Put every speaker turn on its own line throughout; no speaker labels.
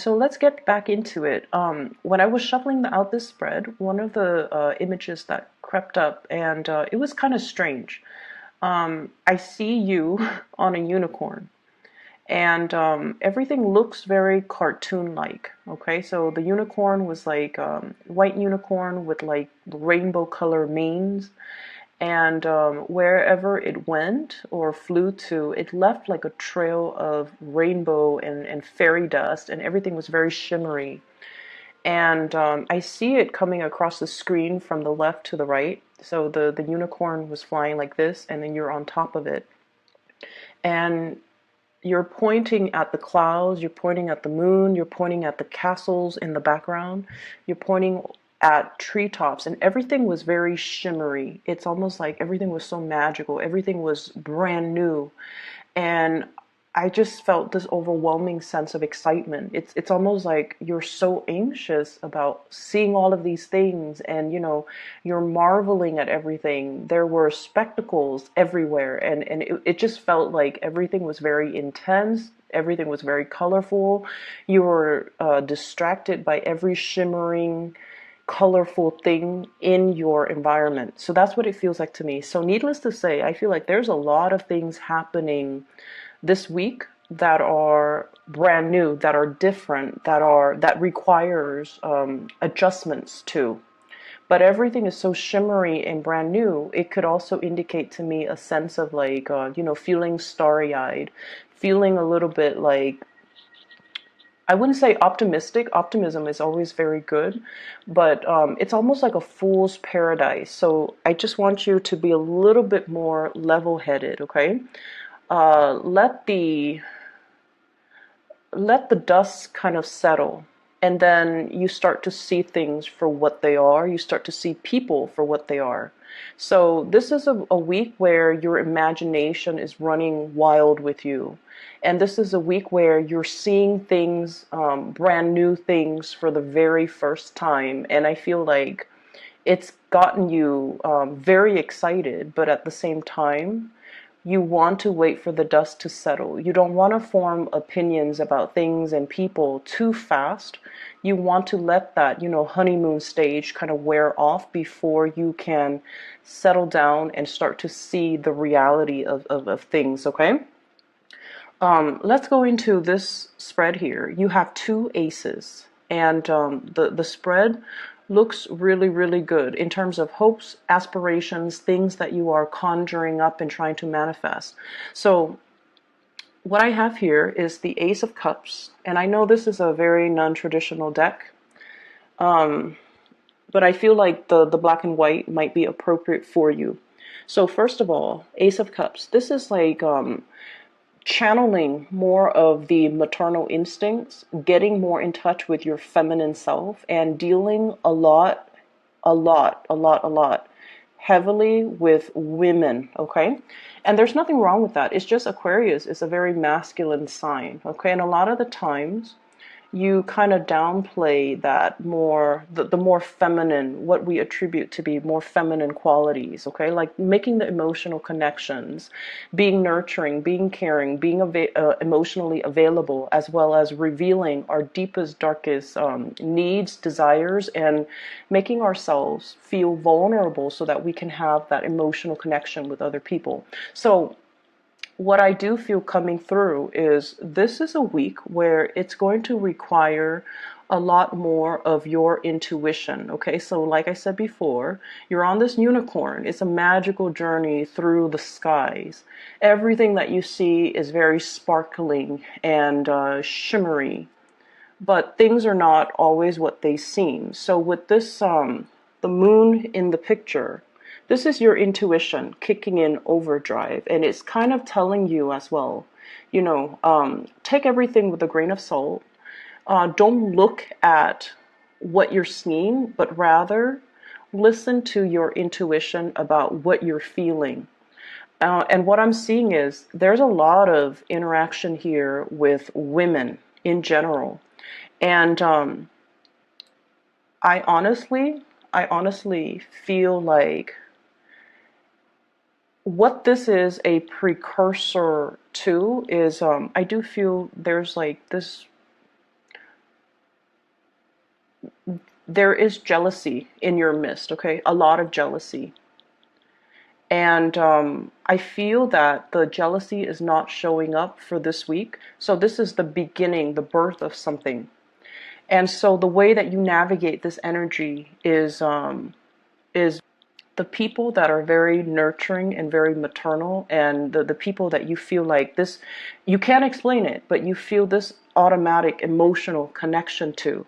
So let's get back into it. When I was shuffling out this spread, one of the images that crept up, and it was kind of strange. I see you on a unicorn, and everything looks very cartoon-like. Okay, so the unicorn was like white unicorn with like rainbow color manes, and wherever it went or flew to, it left like a trail of rainbow and fairy dust, and everything was very shimmery. And I see it coming across the screen from the left to the right. So the unicorn was flying like this, and then you're on top of it. And you're pointing at the clouds, you're pointing at the moon, you're pointing at the castles in the background, you're pointing at treetops, and everything was very shimmery. It's almost like everything was so magical, everything was brand new. And I just felt this overwhelming sense of excitement. It's almost like you're so anxious about seeing all of these things, and you're marveling at everything. There were spectacles everywhere, and it just felt like everything was very intense. Everything was very colorful. You were distracted by every shimmering, colorful thing in your environment. So that's what it feels like to me. So needless to say, I feel like there's a lot of things happening this week that are brand new, that are different, that requires adjustments to. But everything is so shimmery and brand new. It could also indicate to me a sense of like feeling starry-eyed, feeling a little bit like, I wouldn't say optimistic. Optimism is always very good, but it's almost like a fool's paradise. So I just want you to be a little bit more level-headed, okay? Let the dust kind of settle, and then you start to see things for what they are. You start to see people for what they are. So this is a week where your imagination is running wild with you, and this is a week where you're seeing things, brand new things for the very first time. And I feel like it's gotten you very excited, but at the same time you want to wait for the dust to settle. You don't want to form opinions about things and people too fast. You want to let that, honeymoon stage kind of wear off before you can settle down and start to see the reality of things, okay? Let's go into this spread here. You have two aces, and the spread looks really, really good in terms of hopes, aspirations, things that you are conjuring up and trying to manifest. So what I have here is the Ace of Cups, and I know this is a very non-traditional deck, but I feel like the black and white might be appropriate for you. So first of all, Ace of Cups. This is like channeling more of the maternal instincts, getting more in touch with your feminine self, and dealing a lot heavily with women, okay? And there's nothing wrong with that. It's just Aquarius is a very masculine sign, okay? And a lot of the times you kind of downplay that more, the more feminine, what we attribute to be more feminine qualities, okay? Like making the emotional connections, being nurturing, being caring, being emotionally available, as well as revealing our deepest, darkest needs, desires, and making ourselves feel vulnerable so that we can have that emotional connection with other people. So what I do feel coming through is this is a week where it's going to require a lot more of your intuition. Okay, so like I said before, you're on this unicorn. It's a magical journey through the skies. Everything that you see is very sparkling and shimmery, but things are not always what they seem. So with this, the moon in the picture, this is your intuition kicking in overdrive, and it's kind of telling you as well, take everything with a grain of salt. Don't look at what you're seeing, but rather listen to your intuition about what you're feeling. And what I'm seeing is there's a lot of interaction here with women in general. And I honestly feel like what this is a precursor to is I do feel there's like this there is jealousy in your midst, okay? A lot of jealousy. And I feel that the jealousy is not showing up for this week. So this is the beginning, the birth of something. And so the way that you navigate this energy is the people that are very nurturing and very maternal, and the people that you feel like this, you can't explain it, but you feel this automatic emotional connection to.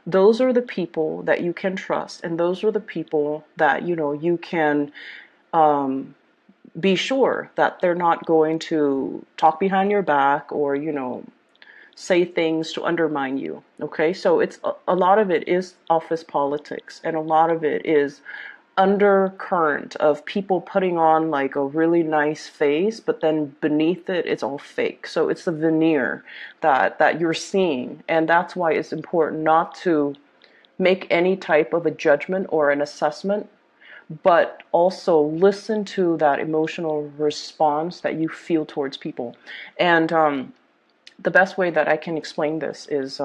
Those are the people that you can trust, and those are the people that you can be sure that they're not going to talk behind your back or say things to undermine you. Okay, so it's a lot of it is office politics, and a lot of it is undercurrent of people putting on like a really nice face, but then beneath it it's all fake. So it's the veneer that you're seeing, and that's why it's important not to make any type of a judgment or an assessment, but also listen to that emotional response that you feel towards people. And the best way that I can explain this is,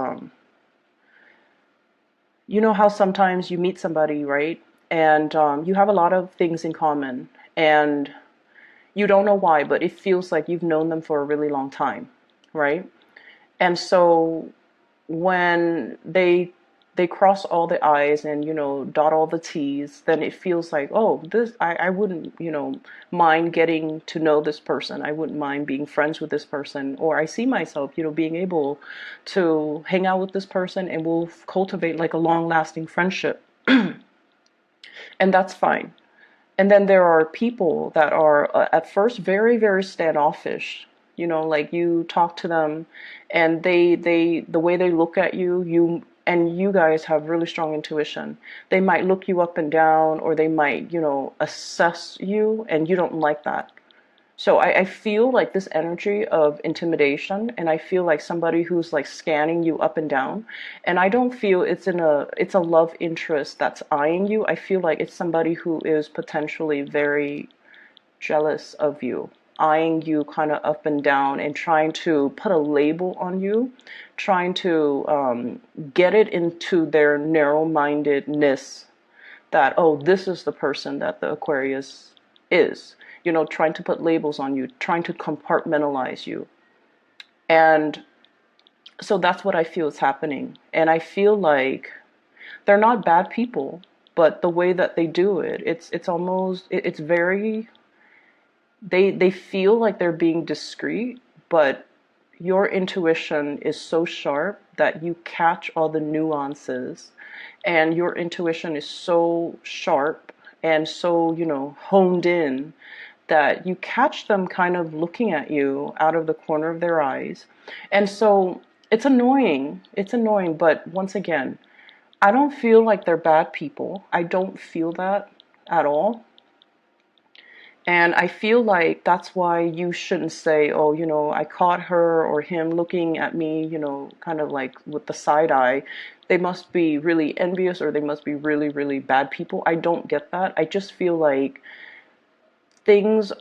you know how sometimes you meet somebody, right? And you have a lot of things in common, and you don't know why, but it feels like you've known them for a really long time, right? And so when they cross all the I's and dot all the T's, then it feels like, oh, this I wouldn't mind getting to know this person. I wouldn't mind being friends with this person, or I see myself being able to hang out with this person, and we'll cultivate like a long lasting friendship. And that's fine. And then there are people that are at first very, very standoffish. Like you talk to them, and they the way they look at you, you guys have really strong intuition. They might look you up and down, or they might, assess you, and you don't like that. So I feel like this energy of intimidation, and I feel like somebody who's like scanning you up and down. And I don't feel it's a love interest that's eyeing you. I feel like it's somebody who is potentially very jealous of you, eyeing you kind of up and down, and trying to put a label on you, trying to get it into their narrow-mindedness that, oh, this is the person that the Aquarius is, trying to put labels on you, trying to compartmentalize you. And so that's what I feel is happening. And I feel like they're not bad people, but the way that they do it, it's almost, it's very, they feel like they're being discreet, but your intuition is so sharp that you catch all the nuances, and your intuition is so sharp and so honed in that you catch them kind of looking at you out of the corner of their eyes. And so it's annoying, but once again, I don't feel like they're bad people. I don't feel that at all. And I feel like that's why you shouldn't say, oh, I caught her or him looking at me, kind of like with the side eye. They must be really envious, or they must be really, really bad people. I don't get that. I just feel like things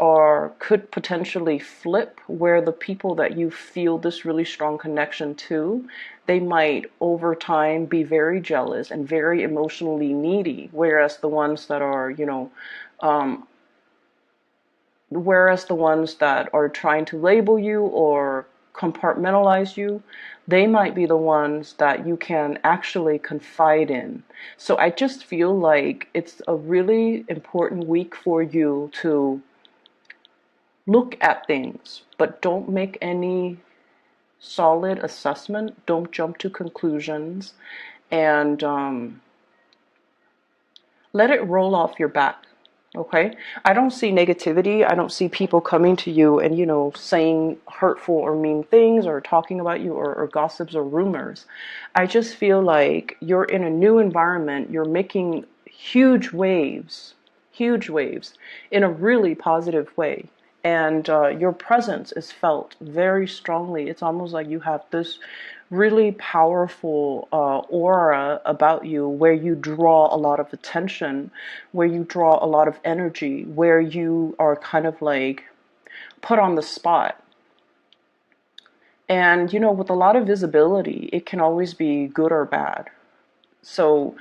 could potentially flip, where the people that you feel this really strong connection to, they might over time be very jealous and very emotionally needy, whereas the ones that are um, trying to label you or compartmentalize you, they might be the ones that you can actually confide in. So I just feel like it's a really important week for you to look at things, but don't make any solid assessment. Don't jump to conclusions, and let it roll off your back. Okay, I don't see negativity. I don't see people coming to you and saying hurtful or mean things, or talking about you, or gossips or rumors. I just feel like you're in a new environment. You're making huge waves in a really positive way. And your presence is felt very strongly. It's almost like you have this really powerful aura about you, where you draw a lot of attention, where you draw a lot of energy, where you are kind of like put on the spot. And with a lot of visibility, it can always be good or bad. So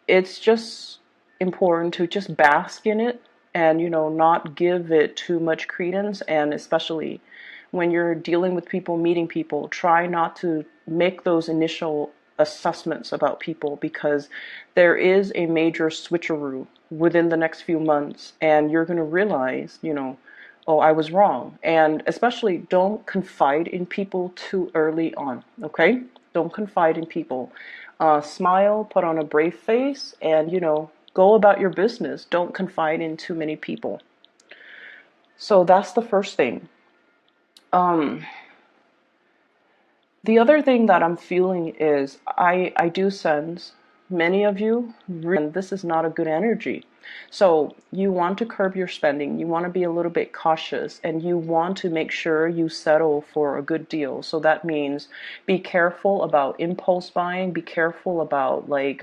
it's just important to just bask in it and, not give it too much credence. And especially when you're dealing with people, meeting people, try not to make those initial assessments about people, because there is a major switcheroo within the next few months, and you're going to realize, oh, I was wrong. And especially don't confide in people too early on, okay? Don't confide in people. Smile, put on a brave face, and, go about your business. Don't confide in too many people. So that's the first thing. Um, the other thing that I'm feeling is I do sense many of you, and this is not a good energy. So you want to curb your spending, you want to be a little bit cautious, and you want to make sure you settle for a good deal. So that means be careful about impulse buying, be careful about like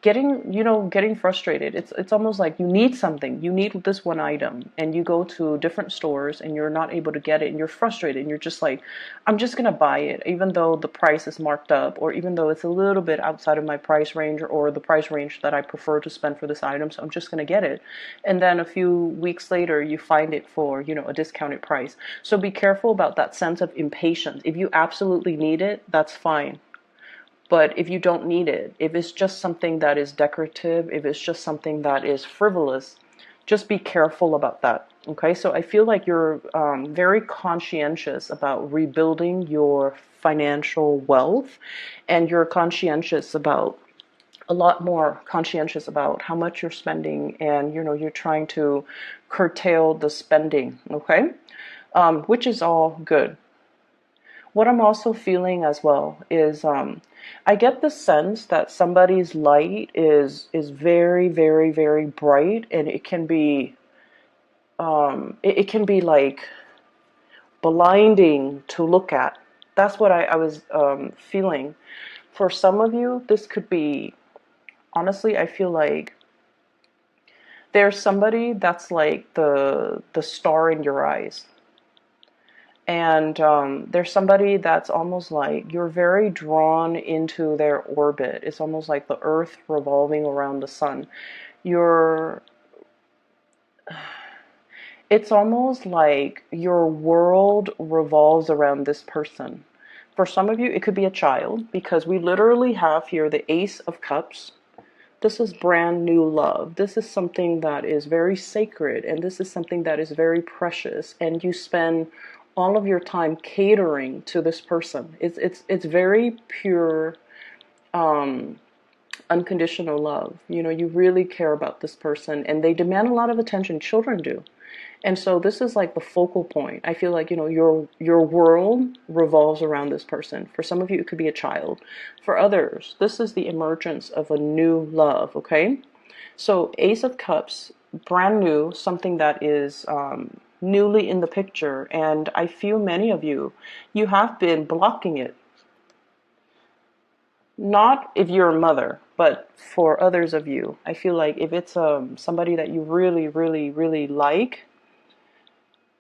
getting frustrated. It's almost like you need something. You need this one item and you go to different stores and you're not able to get it and you're frustrated and you're just like, I'm just going to buy it even though the price is marked up, or even though it's a little bit outside of my price range or the price range that I prefer to spend for this item, so I'm just going to get it. And then a few weeks later you find it for, a discounted price. So be careful about that sense of impatience. If you absolutely need it, that's fine. But if you don't need it, if it's just something that is decorative, if it's just something that is frivolous, just be careful about that. Okay, so I feel like you're very conscientious about rebuilding your financial wealth, and you're conscientious about a lot more conscientious about how much you're spending, and you're trying to curtail the spending. Okay, which is all good. What I'm also feeling as well is I get the sense that somebody's light is very, very, very bright, and it can be it can be like blinding to look at. That's what I was feeling. For some of you, this could be, honestly, I feel like there's somebody that's like the star in your eyes. And there's somebody that's almost like you're very drawn into their orbit. It's almost like the earth revolving around the sun. You're, it's almost like your world revolves around this person. For some of you, it could be a child, because we literally have here the Ace of Cups. This is brand new love. This is something that is very sacred, and this is something that is very precious, and you spend all of your time catering to this person. It's very pure, unconditional love. You really care about this person, and they demand a lot of attention. Children do. And so this is like the focal point. I feel like, your world revolves around this person. For some of you, it could be a child. For others, this is the emergence of a new love, okay? So Ace of Cups, brand new, something that is newly in the picture. And I feel many of you, you have been blocking it. Not if you're a mother, but for others of you. I feel like if it's somebody that you really, really, really like,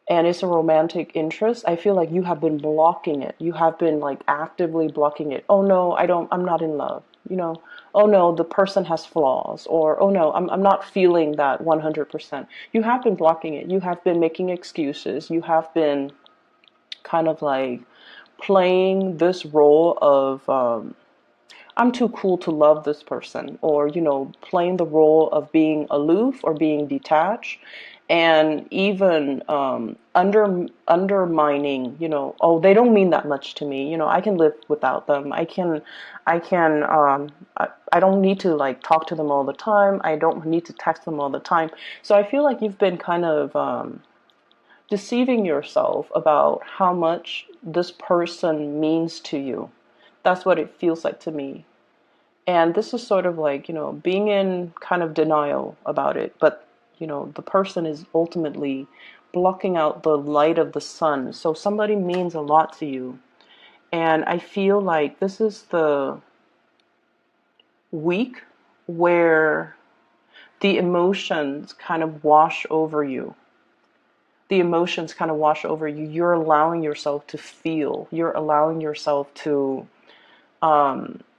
and it's a romantic interest, I feel like you have been blocking it. You have been like actively blocking it. Oh no, I'm not in love. Oh no, the person has flaws. Or, oh no, I'm not feeling that 100%. You have been blocking it. You have been making excuses. You have been kind of like playing this role of, I'm too cool to love this person, or, playing the role of being aloof or being detached, and even undermining, oh, they don't mean that much to me. I can live without them. I don't need to like talk to them all the time. I don't need to text them all the time. So I feel like you've been kind of deceiving yourself about how much this person means to you. That's what it feels like to me. And this is sort of like, being in kind of denial about it. But, the person is ultimately blocking out the light of the sun. So somebody means a lot to you. And I feel like this is the week where the emotions kind of wash over you. The emotions kind of wash over you. You're allowing yourself to feel. You're allowing yourself to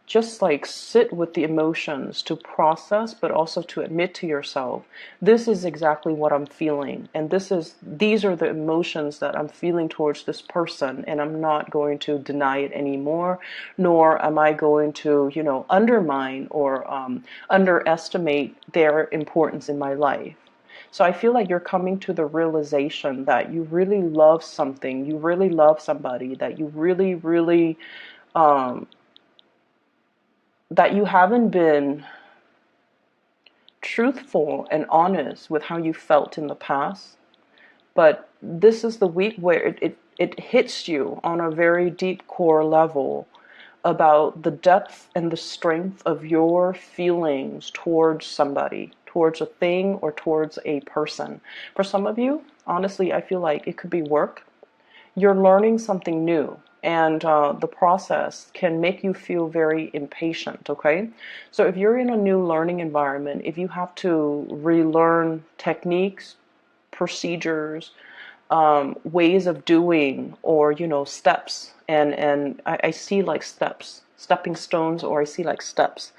just like sit with the emotions to process, but also to admit to yourself, this is exactly what I'm feeling. And these are the emotions that I'm feeling towards this person. And I'm not going to deny it anymore, nor am I going to, undermine or underestimate their importance in my life. So I feel like you're coming to the realization that you really love something, you really love somebody, that you really, really, um, that you haven't been truthful and honest with how you felt in the past. But this is the week where it hits you on a very deep core level about the depth and the strength of your feelings towards somebody, towards a thing, or towards a person. For some of you, honestly, I feel like it could be work. You're learning something new, and the process can make you feel very impatient, okay? So if you're in a new learning environment, if you have to relearn techniques, procedures, ways of doing, or steps, and I see like steps, stepping stones, or I see like steps.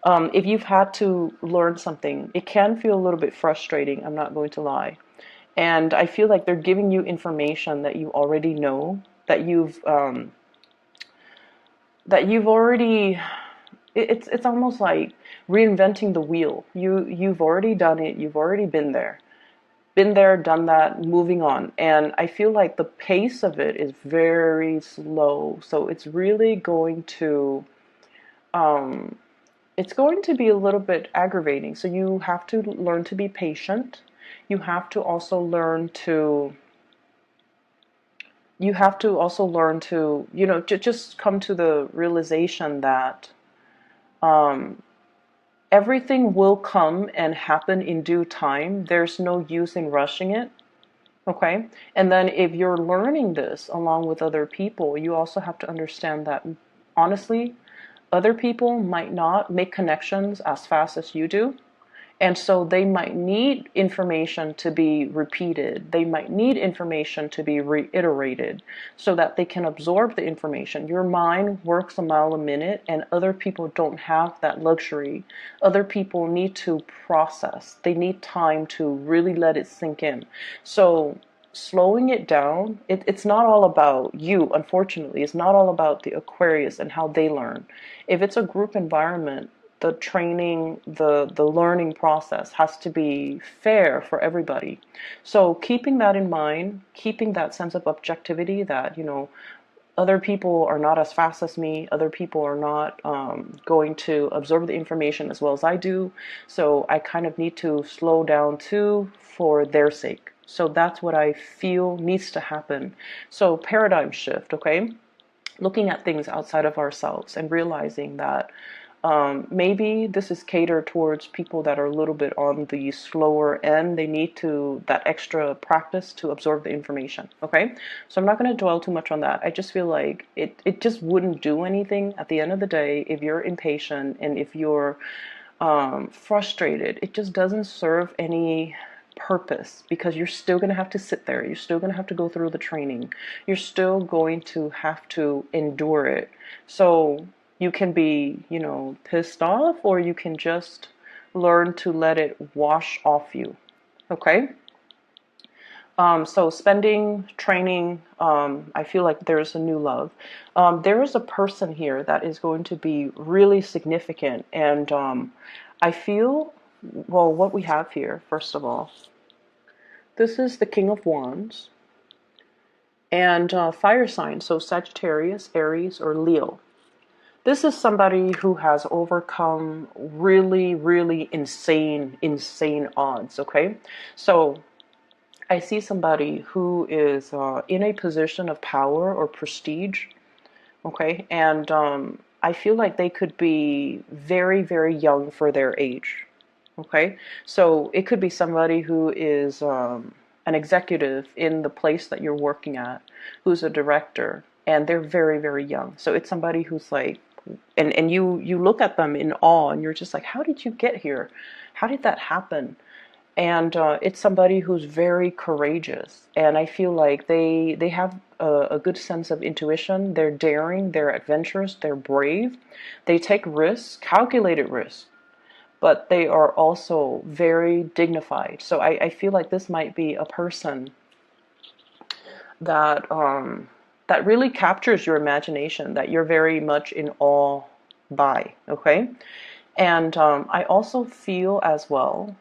If you've had to learn something, it can feel a little bit frustrating, I'm not going to lie. And I feel like they're giving you information that you already know, that you've already. It's almost like reinventing the wheel. You've already done it. You've already been there, done that, moving on. And I feel like the pace of it is very slow. So it's really going to it's going to be a little bit aggravating. So you have to learn to be patient. You have to also learn to just come to the realization that everything will come and happen in due time. There's no use in rushing it. Okay. And then if you're learning this along with other people, you also have to understand that honestly, other people might not make connections as fast as you do. And so they might need information to be repeated. They might need information to be reiterated so that they can absorb the information. Your mind works a mile a minute, and other people don't have that luxury. Other people need to process. They need time to really let it sink in. So slowing it down, it's not all about you, unfortunately. It's not all about the Aquarius and how they learn. If it's a group environment, the training, the learning process has to be fair for everybody. So keeping that in mind, keeping that sense of objectivity that, other people are not as fast as me, other people are not going to absorb the information as well as I do. So I kind of need to slow down too for their sake. So that's what I feel needs to happen. So paradigm shift, okay? Looking at things outside of ourselves and realizing that maybe this is catered towards people that are a little bit on the slower end. They need that extra practice to absorb the information. Okay, so I'm not going to dwell too much on that. I just feel like it just wouldn't do anything at the end of the day if you're impatient and if you're frustrated. It just doesn't serve any purpose because you're still going to have to sit there. You're still going to have to go through the training. You're still going to have to endure it. So you can be, pissed off, or you can just learn to let it wash off you. Okay? So spending, training, I feel like there's a new love. There is a person here that is going to be really significant. And I feel, well, what we have here, first of all, this is the King of Wands and fire sign. So Sagittarius, Aries, or Leo. This is somebody who has overcome really, really insane odds, okay? So I see somebody who is in a position of power or prestige, okay? And I feel like they could be very, very young for their age, okay? So it could be somebody who is an executive in the place that you're working at, who's a director, and they're very, very young. So it's somebody who's like, and you look at them in awe, and you're just like, how did you get here? How did that happen? And it's somebody who's very courageous, and I feel like they have a good sense of intuition. They're daring, they're adventurous, they're brave, they take risks, calculated risks, but they are also very dignified. So I feel like this might be a person that that really captures your imagination, that you're very much in awe by. Okay, and I also feel as well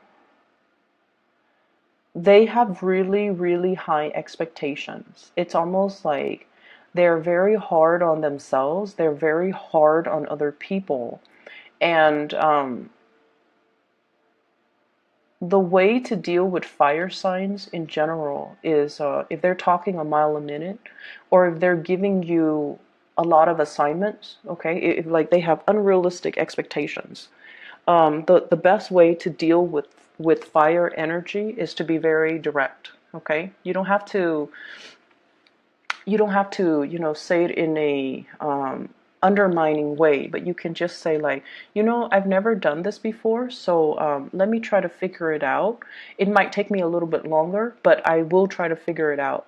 they have really, really high expectations. It's almost like they're very hard on themselves, they're very hard on other people. And the way to deal with fire signs in general is if they're talking a mile a minute, or if they're giving you a lot of assignments, okay, if like they have unrealistic expectations, the best way to deal with fire energy is to be very direct. Okay, you don't have to say it in a undermining way, but you can just say like, I've never done this before, so let me try to figure it out. It might take me a little bit longer, but I will try to figure it out.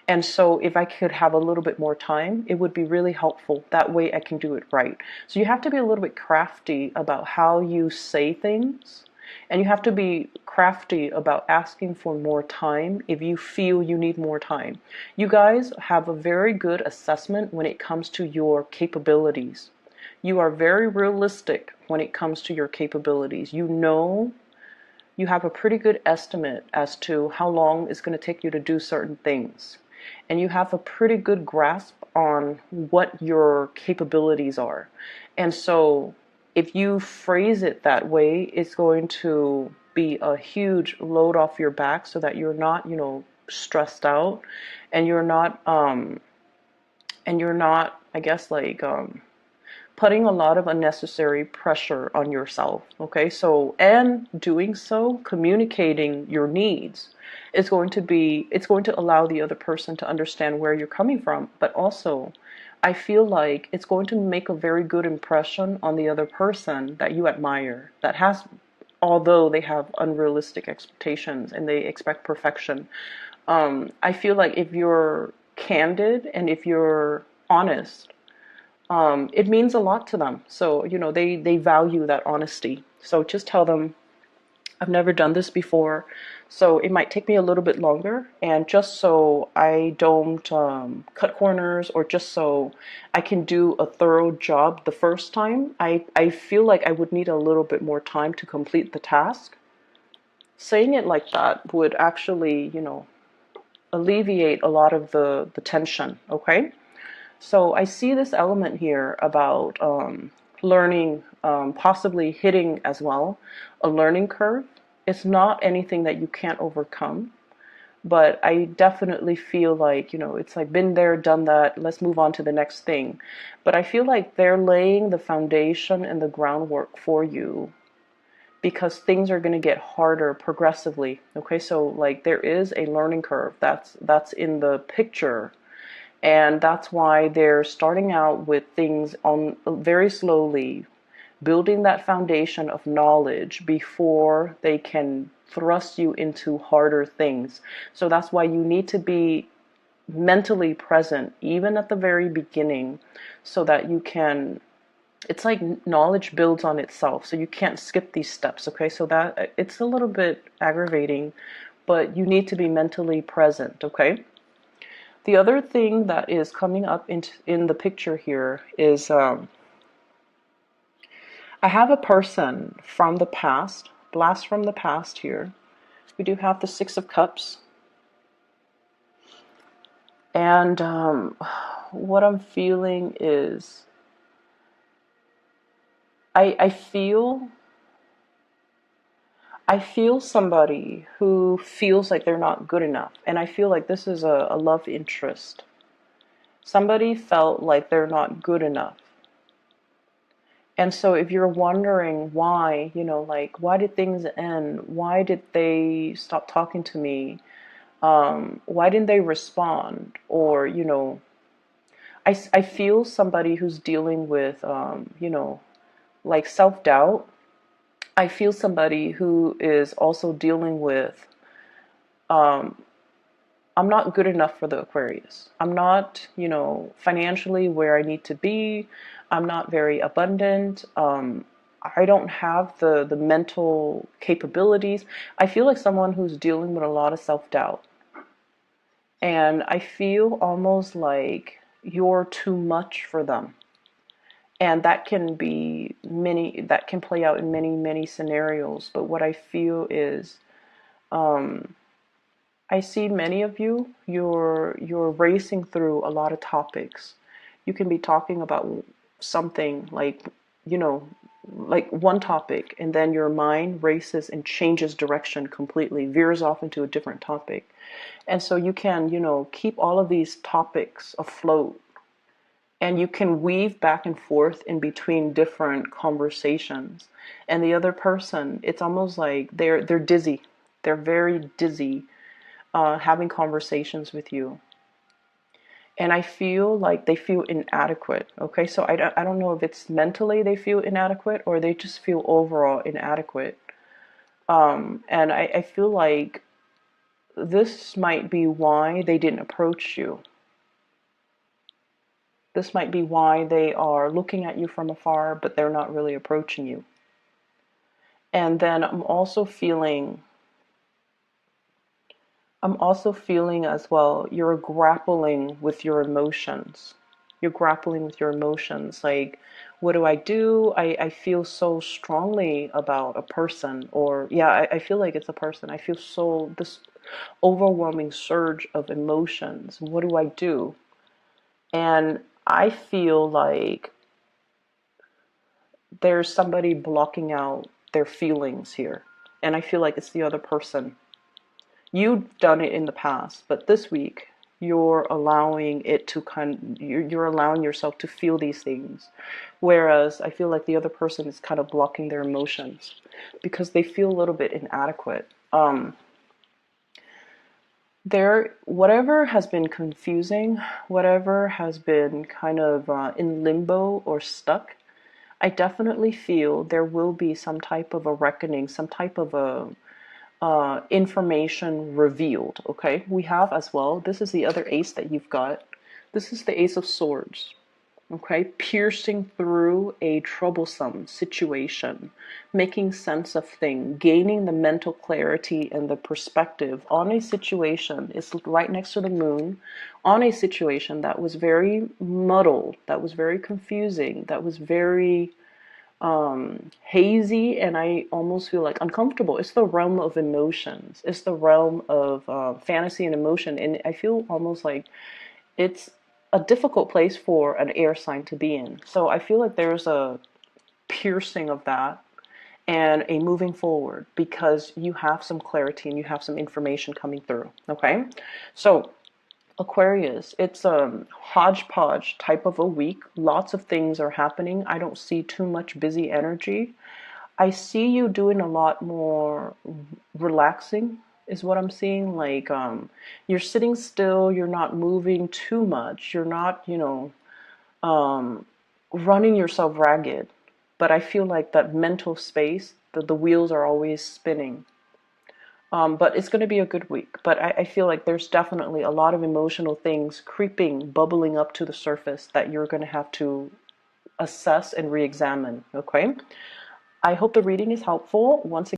And so if I could have a little bit more time, it would be really helpful. That way I can do it right. So you have to be a little bit crafty about how you say things. And you have to be crafty about asking for more time if you feel you need more time. You guys have a very good assessment when it comes to your capabilities. You are very realistic when it comes to your capabilities. You have a pretty good estimate as to how long it's going to take you to do certain things. And you have a pretty good grasp on what your capabilities are. And so if you phrase it that way, it's going to be a huge load off your back so that you're not, stressed out, and you're not, I guess, like putting a lot of unnecessary pressure on yourself. Okay, so, and doing so, communicating your needs it's going to allow the other person to understand where you're coming from, but also I feel like it's going to make a very good impression on the other person that you admire, that has, although they have unrealistic expectations and they expect perfection. I feel like if you're candid and if you're honest, it means a lot to them. So, they value that honesty. So just tell them, I've never done this before, so it might take me a little bit longer. And just so I don't cut corners, or just so I can do a thorough job the first time, I feel like I would need a little bit more time to complete the task. Saying it like that would actually, alleviate a lot of the tension, okay? So I see this element here about learning, possibly hitting as well, a learning curve. It's not anything that you can't overcome, but I definitely feel like, it's like been there, done that, let's move on to the next thing. But I feel like they're laying the foundation and the groundwork for you, because things are going to get harder progressively. Okay, so like there is a learning curve that's in the picture. And that's why they're starting out with things on very slowly, building that foundation of knowledge before they can thrust you into harder things. So that's why you need to be mentally present, even at the very beginning, so that you can, it's like knowledge builds on itself. So you can't skip these steps. Okay, so that it's a little bit aggravating, but you need to be mentally present. Okay. The other thing that is coming up in the picture here is I have a person from the past, blast from the past here. We do have the Six of Cups. And what I'm feeling is I feel somebody who feels like they're not good enough. And I feel like this is a love interest. Somebody felt like they're not good enough. And so if you're wondering why, like, why did things end? Why did they stop talking to me? Why didn't they respond? Or, I feel somebody who's dealing with, like self-doubt. I feel somebody who is also dealing with, um, I'm not good enough for the Aquarius. I'm not, financially where I need to be. I'm not very abundant. I don't have the mental capabilities. I feel like someone who's dealing with a lot of self-doubt. And I feel almost like you're too much for them. And that can that can play out in many, many scenarios. But what I feel is, um, I see many of you, you're racing through a lot of topics. You can be talking about something like, you know, like one topic, and then your mind races and changes direction completely, veers off into a different topic. And so you can, keep all of these topics afloat, and you can weave back and forth in between different conversations. And the other person, it's almost like they're dizzy. They're very dizzy, having conversations with you. And I feel like they feel inadequate. Okay, so I don't know if it's mentally they feel inadequate or they just feel overall inadequate. And I feel like this might be why they didn't approach you. This might be why they are looking at you from afar, but they're not really approaching you. And then I'm also feeling as well, you're grappling with your emotions. You're grappling with your emotions. Like, what do I do? I feel so strongly about a person, or yeah, I feel like it's a person. I feel this overwhelming surge of emotions. What do I do? And I feel like there's somebody blocking out their feelings here. And I feel like it's the other person. You've done it in the past, but this week you're allowing it to you're allowing yourself to feel these things. Whereas I feel like the other person is kind of blocking their emotions because they feel a little bit inadequate. Whatever has been confusing, whatever has been kind of in limbo or stuck, I definitely feel there will be some type of a reckoning, some type of a information revealed. Okay, we have as well, this is the other ace that you've got. This is the Ace of Swords. Okay, piercing through a troublesome situation, making sense of things, gaining the mental clarity and the perspective on a situation. Is right next to the moon, on a situation that was very muddled, that was very confusing, that was very hazy, and I almost feel like uncomfortable. It's the realm of emotions. It's the realm of fantasy and emotion, and I feel almost like it's a difficult place for an air sign to be in. So I feel like there's a piercing of that and a moving forward because you have some clarity and you have some information coming through. Okay, so Aquarius, it's a hodgepodge type of a week. Lots of things are happening. I don't see too much busy energy. I see you doing a lot more relaxing is what I'm seeing. Like, you're sitting still, you're not moving too much, you're not, um, running yourself ragged. But I feel like that mental space, the wheels are always spinning. But it's going to be a good week. But I feel like there's definitely a lot of emotional things creeping, bubbling up to the surface that you're going to have to assess and re-examine. Okay. I hope the reading is helpful. Once again,